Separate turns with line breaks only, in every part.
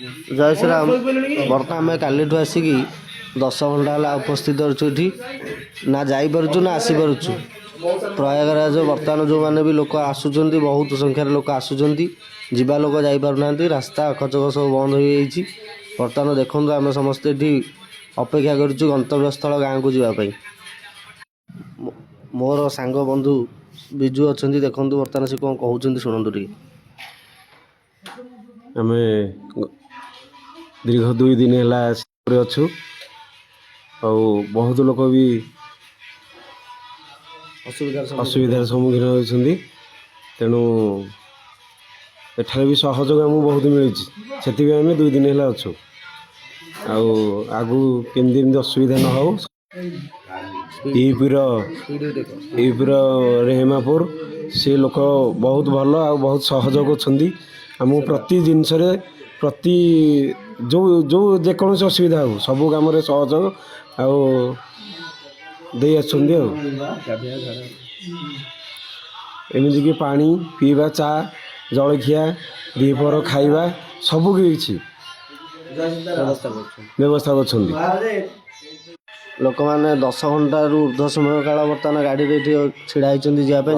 जय श्री राम। बर्तमान आम काली आसिकी 10 घंटा है उपस्थित अच्छे ना जापरु ना आसीपरु। प्रयागराज बर्तमान जो मैंने भी लोक आसुँच बहुत संख्यार लोक आसुँच जीवा लोक जापना रास्ता अखचक सब बंद हो जाइए। बर्तमान देखो आम समस्ते ये अपेक्षा करुँ गंतव्य स्थल गाँव को जावाई। मोर सांग बंधु बिजु अच्छा देखो बर्तमान से कौन कहते शुणु टे।
आम दीर्घ 2 दिन है अच्छु बहुत लोक भी असुविधार सम्मुखीन होती तेणु एठार भी सहयोग आमको बहुत मिली से आम 2 दिन है अच्छु आगु केमती असुविधा न हो। यूपीर रेहमापुर से लोक बहुत भल आ बहुत सहयोग आमको प्रति जिनस प्रति जो जो जेकोसी असुविधा हो सबू कम सहयोग आमती कि पानी पीवा चा जलखिया दीपर खाइबा सबू किसी व्यवस्था कर
लोक मैंने 10 घंटा ऊर्ध्व समय काल बर्तमान गाड़ी छिड़ा जापाई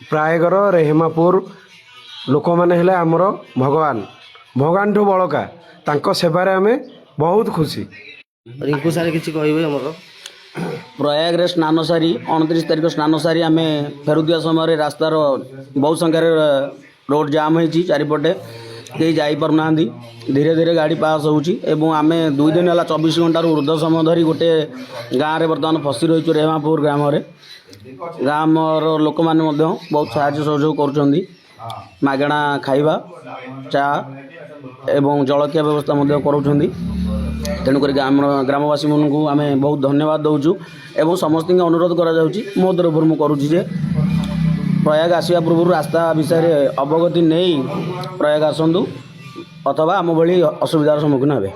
प्रायगर रेहमापुर लोक मैंने हेले आमर भगवान भगवान ठू बड़का तांको सेवारे आमे बहुत खुशी।
रिंकू सारे किसी कहे आमर
प्रयागरे स्नान सारी 29 तारिख स्नान सारी आम फेरुआ समय रास्तार बहुत संख्यार रोड जाम होती चारिपटे कहीं जापना धीरे धीरे गाड़ी पास होमें 2 दिन है 24 घंटार ऊर्ध्व समय धरी गोटे गाँव में बर्तमान फसी रही रेहमापुर ग्राम ग्रामर लोक मैंने बहुत साहाय्य सहयोग करगणा खाइबा चा एवं जलखिया व्यवस्था कर तेणुक ग्रामवासी मानू आम बहुत धन्यवाद दौचु एवं समस्त अनुरोध करा मो तरफ मुझे करुँचे प्रयाग आसवा पूर्व रास्ता विषय अवगति नहीं प्रयाग आसतु अथवा आम भली असुविधार सम्मुखीन हे।